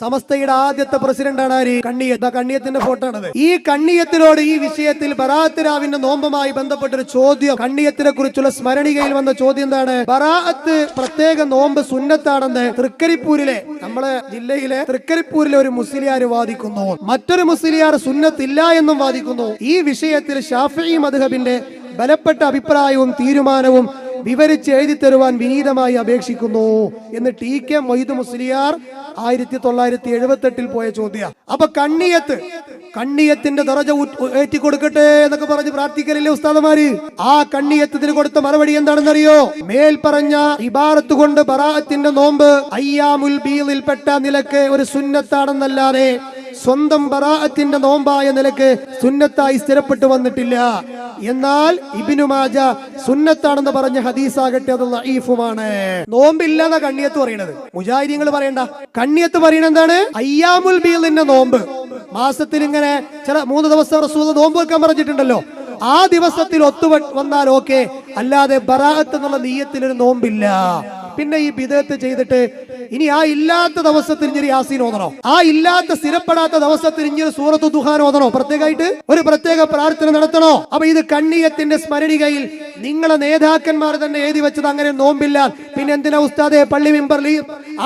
സമസ്തയുടെ ആദ്യത്തെ പ്രസിഡന്റാണ് ആര്? കണ്ണിയത്ത്. കണ്ണിയത്തിന്റെ ഫോട്ടോ ആണത്. ഈ കണ്ണിയത്തിനോട് ഈ വിഷയത്തിൽ ബറാഅത്ത് രാവിന്റെ നോമ്പുമായി ബന്ധപ്പെട്ടൊരു ചോദ്യം, കണ്ണിയത്തിനെ കുറിച്ചുള്ള സ്മരണികയിൽ വന്ന ചോദ്യം എന്താണ്? ബറാഅത്ത് പ്രത്യേക നോമ്പ് സുന്നത്താണെന്ന് തൃക്കരിപ്പൂരിലെ, നമ്മളെ ജില്ലയിലെ തൃക്കരിപ്പൂരിലെ ഒരു മുസ്ലിയാർ വാദിക്കുന്നു. മറ്റൊരു മുസ്ലിയാർ സുന്നത്തില്ല എന്നും വാദിക്കുന്നു. ഈ വിഷയത്തിൽ ശാഫിഈ മദ്ഹബിന്റെ ബലപ്പെട്ട അഭിപ്രായവും തീരുമാനവും വിവരിച്ച് എഴുതി തരുവാൻ വിനീതമായി അപേക്ഷിക്കുന്നു എന്ന് ടി കെ മൊയ്ത് മുസ്ലിയാർ 1978 പോയ ചോദ്യം. അപ്പൊ കണ്ണിയത്തിന്റെ ദറജ ഏറ്റി കൊടുക്കട്ടെ എന്നൊക്കെ പറഞ്ഞ് പ്രാർത്ഥിക്കലില്ലേ ഉസ്താദമാര്? ആ കണ്ണിയത്തിന് കൊടുത്ത മറുപടി എന്താണെന്നറിയോ? മേൽ പറഞ്ഞ ഇബാറത്ത് കൊണ്ട് ബറാഅത്തിന്റെ നോമ്പ് അയ്യാമുൽ ബീളിൽപ്പെട്ട നിലക്ക് ഒരു സുന്നത്താണെന്നല്ലാതെ സ്വന്തം ബറാഅത്തിന്റെ നോമ്പായ നിലക്ക് സുന്നത്തായി സ്ഥിരപ്പെട്ടു വന്നിട്ടില്ല. എന്നാൽ ഇബ്നു മാജ സുന്നത്താണെന്ന് പറഞ്ഞ ഹദീസാകട്ടെ അത് ലഈഫുമാണ്. നോമ്പില്ലാന്ന കണ്ണിയത്ത് പറയണത്. മുജാഹിദീങ്ങൾ പറയണ്ട. കണ്ണിയത്ത് പറയണത് എന്താണ്? അയ്യാമുൽ ബീളിന്റെ നോമ്പ്, മാസത്തിൽ ഇങ്ങനെ ചില 3 ദിവസം റസൂൽ നോമ്പ് വെക്കാൻ പറഞ്ഞിട്ടുണ്ടല്ലോ, ആ ദിവസത്തിൽ ഒത്തു വന്നാൽ ഓക്കെ, അല്ലാതെ ബറാഅത്ത് എന്നുള്ള നിയ്യത്തിൽ ഒരു നോമ്പില്ല. പിന്നെ ഈ ബിദഅത്ത് ചെയ്തിട്ട് ഇനി ആ ഇല്ലാത്ത ദിവസത്തിൽ ഇഞ്ഞൊരു യാസീൻ ഓതണോ? ആ ഇല്ലാത്ത സ്ഥിരപ്പെടാത്ത ദിവസത്തിൽ ഇഞ്ഞൊരു സൂറത്തു ദുഹാൻ ഓതണോ? പ്രത്യേകമായിട്ട് ഒരു പ്രത്യേക പ്രാർത്ഥന നടത്തണോ? അപ്പൊ ഇത് കണ്ണിയത്തിന്റെ സ്മരണികയിൽ നിങ്ങളെ നേതാക്കന്മാർ തന്നെ എഴുതി വെച്ചത് അങ്ങനെ നോമ്പില്ല. പിന്നെ എന്തിനാ ഉസ്താദെ പള്ളി മിമ്പറിൽ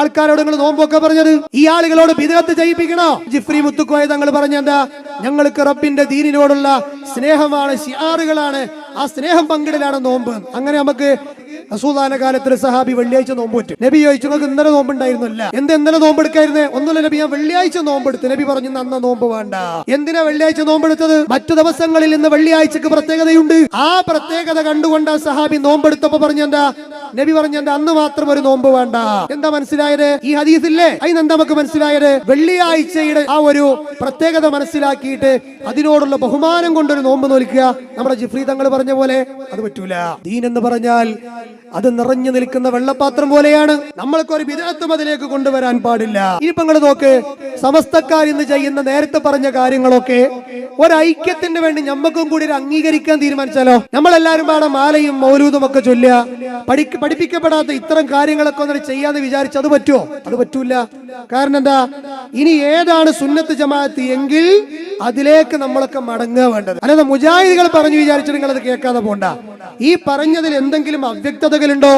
ആൾക്കാരോട് നിങ്ങൾ നോമ്പൊക്കെ പറഞ്ഞത്? ഈ ആളുകളോട് ബിദഅത്ത് ചെയ്യിപ്പിക്കണോ? ജിഫ്രി മുത്തുക്കോയ തങ്ങൾ പറഞ്ഞെന്താ? ഞങ്ങൾക്ക് റബ്ബിന്റെ ദീനിനോടുള്ള സ്നേഹമാണ്, ശിആറുകളാണ്, ആ സ്നേഹം പങ്കിടലാണ് നോമ്പ്. അങ്ങനെ നമുക്ക് റസൂലുള്ളാഹിന്റെ കാലത്തിൽ സഹാബി വെള്ളിയാഴ്ച നോമ്പ് പറ്റും. നബി ചോദിച്ചു, നിങ്ങൾക്ക് ഇന്നലെ നോമ്പുണ്ടായിരുന്നില്ല? എന്തെന്നലെ നോമ്പെടുക്കായിരുന്നേ? ഒന്നുമില്ല നബി, ഞാൻ വെള്ളിയാഴ്ച നോമ്പെടുത്ത്. നബി പറഞ്ഞു, അന്ന് നോമ്പ് വേണ്ട. എന്തിനാ വെള്ളിയാഴ്ച നോമ്പെടുത്തത്? മറ്റു ദിവസങ്ങളിൽ ഇന്ന് വെള്ളിയാഴ്ചക്ക് പ്രത്യേകതയുണ്ട്. ആ പ്രത്യേകത കണ്ടുകൊണ്ട് ആ സഹാബി നോമ്പെടുത്തപ്പോ പറഞ്ഞെന്താ? നബി പറഞ്ഞെന്താ? അന്ന് മാത്രം ഒരു നോമ്പ് വേണ്ട. എന്താ മനസ്സിലായത്? ഈ ഹദീസില്ലേ, അതിനെന്താ നമുക്ക് മനസ്സിലായത്? വെള്ളിയാഴ്ചയുടെ ആ ഒരു പ്രത്യേകത മനസ്സിലാക്കിയിട്ട് അതിനോടുള്ള ബഹുമാനം കൊണ്ടൊരു നോമ്പ് നോൽക്കുക. നമ്മുടെ ജിഫ്രി തങ്ങൾ പറഞ്ഞ പോലെ അത് പറ്റൂല. ദീൻ എന്ന് പറഞ്ഞാൽ അത് നിറഞ്ഞു നിൽക്കുന്ന വെള്ളപാത്രം പോലെയാണ്. നമ്മൾക്കൊരു ബിദ്അത്തും അതിലേക്ക് കൊണ്ടുവരാൻ പാടില്ല. ഇനിയിപ്പോ നിങ്ങൾ നോക്ക്, സമസ്തക്കാർ ഇന്ന് ചെയ്യുന്ന നേരത്തെ പറഞ്ഞ കാര്യങ്ങളൊക്കെ ഒരൈക്യത്തിന് വേണ്ടി ഞമ്മക്കും കൂടി ഒരു അംഗീകരിക്കാൻ തീരുമാനിച്ചാലോ? നമ്മളെല്ലാരും പാടെ മാലയും മൗലൂദും ഒക്കെ ചൊല്ലുക, പഠിപ്പിക്കപ്പെടാത്ത ഇത്തരം കാര്യങ്ങളൊക്കെ ഒന്ന് ചെയ്യാന്ന് വിചാരിച്ച അത് പറ്റുമോ? അത് പറ്റൂല. കാരണം എന്താ? ഇനി ഏതാണ് സുന്നത്ത് ജമാഅത്ത് എങ്കിൽ അതിലേക്ക് നമ്മളൊക്കെ മടങ്ങുക വേണ്ടത്. അല്ലാതെ മുജാഹിദുകൾ പറഞ്ഞു വിചാരിച്ചിട്ട് നിങ്ങൾ അത് കേൾക്കാതെ പോണ്ട. ഈ പറഞ്ഞതിൽ എന്തെങ്കിലും അവ്യക്തതകളുണ്ടോ,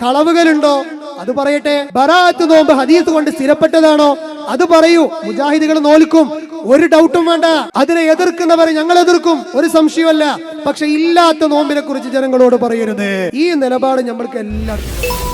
കളവുകളുണ്ടോ? അത് പറയട്ടെ. ബറാഅത്ത് നോമ്പ് ഹദീസ് കൊണ്ട് സ്ഥിരപ്പെട്ടതാണോ? അത് പറയൂ. മുജാഹിദുകൾ നോൽക്കും, ഒരു ഡൗട്ടും വേണ്ട. അതിനെ എതിർക്കുന്നവരെ ഞങ്ങൾ എതിർക്കും, ഒരു സംശയമല്ല. പക്ഷെ ഇല്ലാത്ത നോമ്പിനെ കുറിച്ച് ജനങ്ങളോട് പറയരുത്. ഈ നിലപാട് നമ്മൾക്ക് എല്ലാവർക്കും